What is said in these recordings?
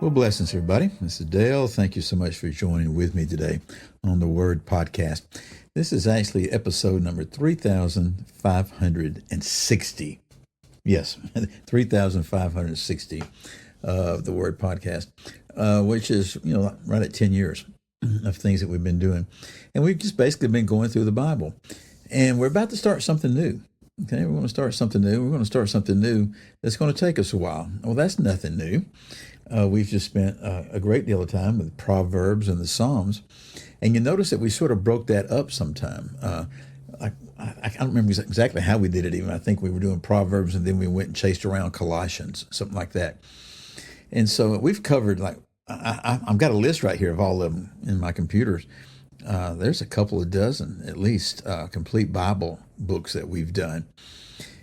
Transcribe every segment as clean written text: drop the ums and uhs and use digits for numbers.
Well, blessings, everybody. This is Dale. Thank you so much for joining with me today on the Word Podcast. This is actually episode number 3,560. Yes, 3,560 of the Word Podcast, which is, right at 10 years of things that we've been doing. And we've just basically been going through the Bible. And we're about to start something new. Okay, we're going to start something new. We're going to start something new that's going to take us a while. Well, that's nothing new. We've just spent a great deal of time with Proverbs and the Psalms. And you notice that we sort of broke that up sometime. I don't remember exactly how we did it even. I think we were doing Proverbs and then we went and chased around Colossians, something like that. And so we've covered, I've got a list right here of all of them in my computers. There's a couple of dozen, at least, complete Bible books that we've done.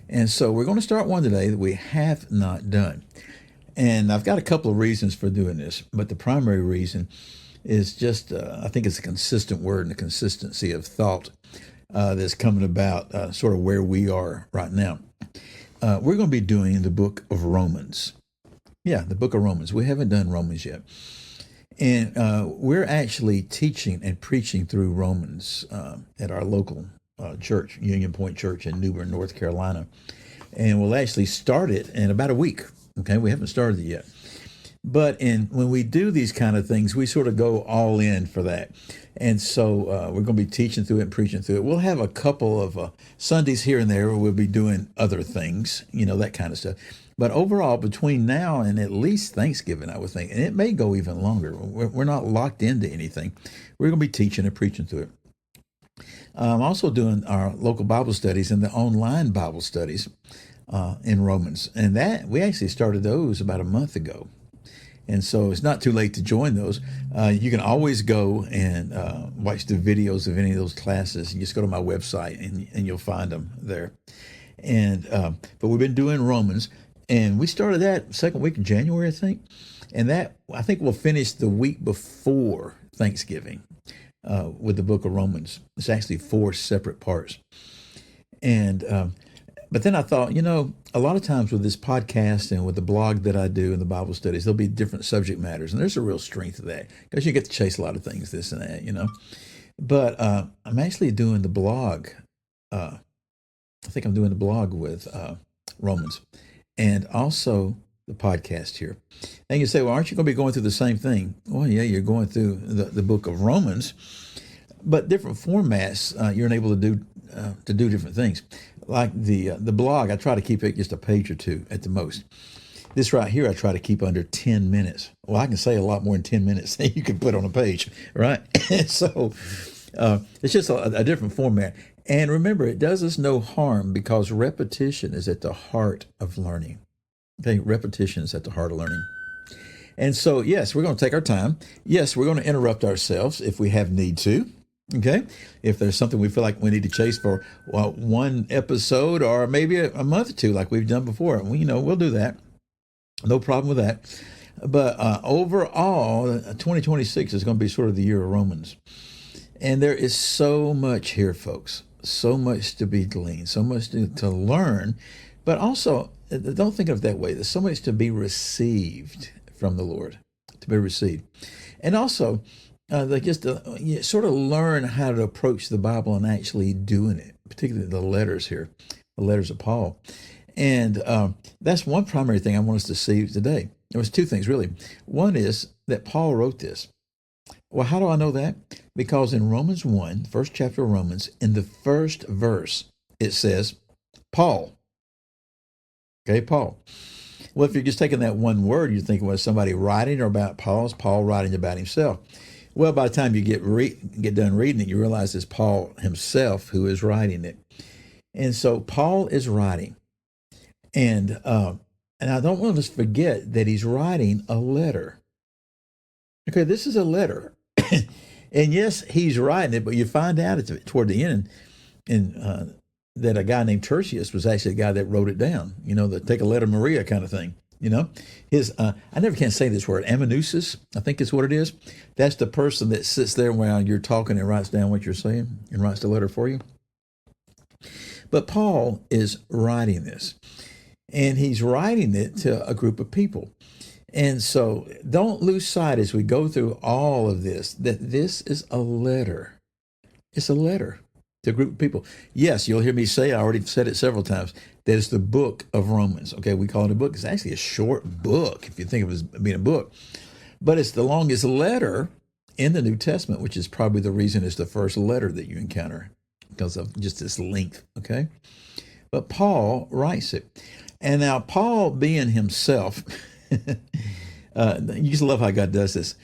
And so we're going to start one today that we have not done. And I've got a couple of reasons for doing this, but the primary reason is just, I think it's a consistent word and a consistency of thought that's coming about sort of where we are right now. We're going to be doing the book of Romans. Yeah, the book of Romans. We haven't done Romans yet. And we're actually teaching and preaching through Romans at our local church, Union Point Church in New Bern, North Carolina. And we'll actually start it in about a week. Okay, we haven't started it yet. But when we do these kind of things, we sort of go all in for that. And so we're going to be teaching through it and preaching through it. We'll have a couple of Sundays here and there where we'll be doing other things, that kind of stuff. But overall, between now and at least Thanksgiving, I would think, and it may go even longer. We're not locked into anything. We're going to be teaching and preaching through it. I'm also doing our local Bible studies and the online Bible studies in Romans. And that we actually started those about a month ago. And so it's not too late to join those. You can always go and watch the videos of any of those classes. You just go to my website and you'll find them there. And but we've been doing Romans, and we started that second week in January, I think. And that, I think, we'll finish the week before Thanksgiving with the book of Romans. It's actually 4 separate parts. And but then I thought, a lot of times with this podcast and with the blog that I do and the Bible studies, there'll be different subject matters. And there's a real strength to that because you get to chase a lot of things, this and that, But I'm actually doing the blog. I think I'm doing the blog with Romans and also the podcast here. And you say, well, aren't you going to be going through the same thing? Well, yeah, you're going through the book of Romans, but different formats. You're able to do different things. Like the blog, I try to keep it just a page or two at the most. This right here, I try to keep under 10 minutes. Well, I can say a lot more in 10 minutes than you can put on a page, right? So it's just a different format. And remember, it does us no harm because repetition is at the heart of learning. Okay, repetition is at the heart of learning. And so, yes, we're going to take our time. Yes, we're going to interrupt ourselves if we have need to. Okay, if there's something we feel like we need to chase for one episode or maybe a month or two, like we've done before, we'll do that. No problem with that. But overall, 2026 is going to be sort of the year of Romans. And there is so much here, folks. So much to be gleaned, so much to learn. But also, don't think of it that way. There's so much to be received from the Lord, to be received. And also, you sort of learn how to approach the Bible and actually doing it, particularly the letters here, the letters of Paul. And that's one primary thing I want us to see today. There was 2 things, really. One is that Paul wrote this. Well, how do I know that? Because in Romans 1, first chapter of Romans, in the first verse, it says, Paul. Okay, Paul. Well, if you're just taking that one word, you're thinking, well, somebody writing or about Paul? Is Paul writing about himself? Well, by the time you get done reading it, you realize it's Paul himself who is writing it. And so Paul is writing. And I don't want us to forget that he's writing a letter. Okay, this is a letter. And yes, he's writing it, but you find out toward the end that a guy named Tertius was actually a guy that wrote it down, the take a letter Maria kind of thing. His, I never can say this word, amanuensis, I think is what it is. That's the person that sits there while you're talking and writes down what you're saying and writes the letter for you. But Paul is writing this, and he's writing it to a group of people. And so don't lose sight as we go through all of this, that this is a letter. It's a letter to a group of people. Yes, you'll hear me say, I already said it several times, that it's the book of Romans. Okay, we call it a book. It's actually a short book, if you think of it as being a book. But it's the longest letter in the New Testament, which is probably the reason it's the first letter that you encounter, because of just its length, okay? But Paul writes it. And now Paul being himself, you just love how God does this.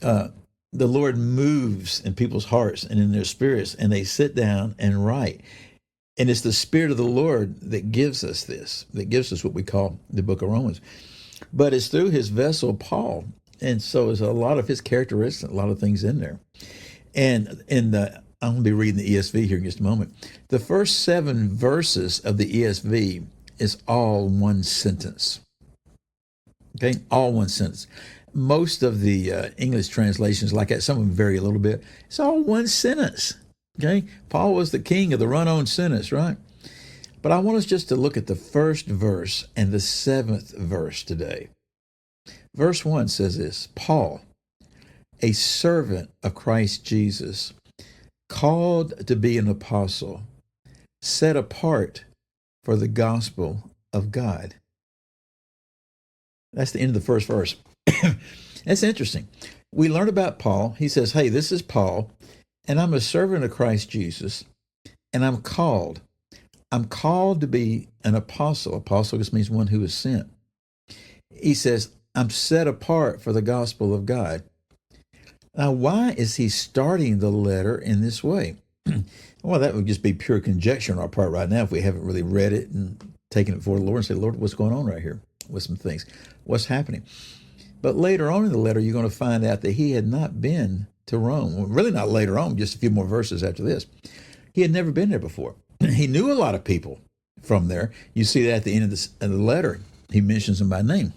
The Lord moves in people's hearts and in their spirits, and they sit down and write. And it's the Spirit of the Lord that gives us this, that gives us what we call the book of Romans. But it's through his vessel, Paul. And so there's a lot of his characteristics, a lot of things in there. And I'm going to be reading the ESV here in just a moment. The first 7 verses of the ESV is all one sentence. Okay, all one sentence. Most of the English translations, like that, some of them vary a little bit. It's all one sentence. Okay, Paul was the king of the run-on sentence, right? But I want us just to look at the first verse and the 7th verse today. Verse 1 says this: Paul, a servant of Christ Jesus, called to be an apostle, set apart for the gospel of God. That's the end of the first verse. That's interesting. We learn about Paul. He says, hey, this is Paul, and I'm a servant of Christ Jesus, and I'm called. I'm called to be an apostle. Apostle just means one who is sent. He says, I'm set apart for the gospel of God. Now, why is he starting the letter in this way? Well, that would just be pure conjecture on our part right now if we haven't really read it and taken it before the Lord and said, Lord, what's going on right here with some things? What's happening? But later on in the letter, you're going to find out that he had not been to Rome. Well, really not later on, just a few more verses after this. He had never been there before. He knew a lot of people from there. You see that at the end of the letter. He mentions them by name.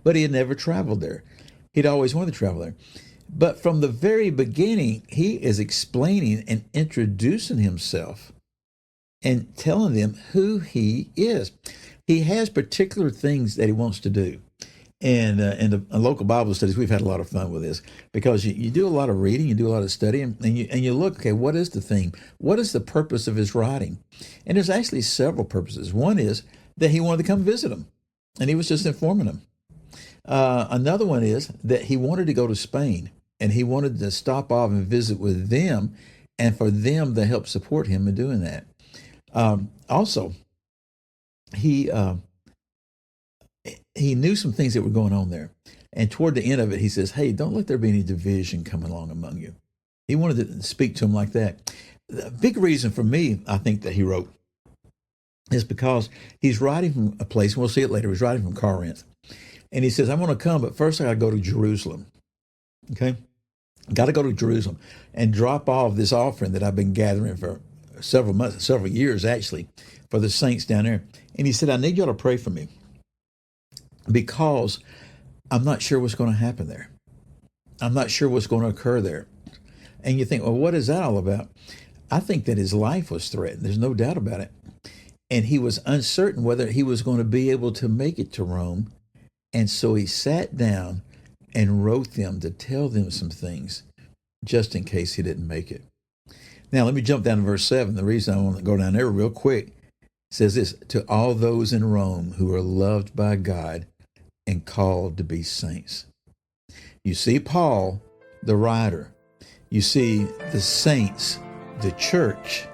But he had never traveled there. He'd always wanted to travel there. But from the very beginning, he is explaining and introducing himself and telling them who he is. He has particular things that he wants to do. And in the local Bible studies, we've had a lot of fun with this because you do a lot of reading, you do a lot of studying, and you look, okay, what is the theme? What is the purpose of his writing? And there's actually several purposes. One is that he wanted to come visit them, and he was just informing them. Another one is that he wanted to go to Spain, and he wanted to stop off and visit with them, and for them to help support him in doing that. Also, he knew some things that were going on there. And toward the end of it, he says, hey, don't let there be any division coming along among you. He wanted to speak to him like that. The big reason for me, I think, that he wrote is because he's writing from a place, and we'll see it later, he's writing from Corinth. And he says, I'm going to come, but first I got to go to Jerusalem. Okay? Got to go to Jerusalem and drop off this offering that I've been gathering for several months, several years actually, for the saints down there. And he said, I need y'all to pray for me because I'm not sure what's going to happen there. I'm not sure what's going to occur there. And you think, well, what is that all about? I think that his life was threatened. There's no doubt about it. And he was uncertain whether he was going to be able to make it to Rome. And so he sat down and wrote them to tell them some things just in case he didn't make it. Now, let me jump down to verse 7. The reason I want to go down there real quick says this: to all those in Rome who are loved by God and called to be saints. You see Paul, the writer. You see the saints, the church,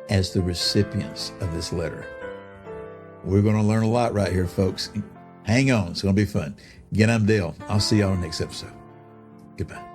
as the recipients of this letter. We're going to learn a lot right here, folks. Hang on. It's going to be fun. Again, I'm Dale. I'll see y'all next episode. Goodbye.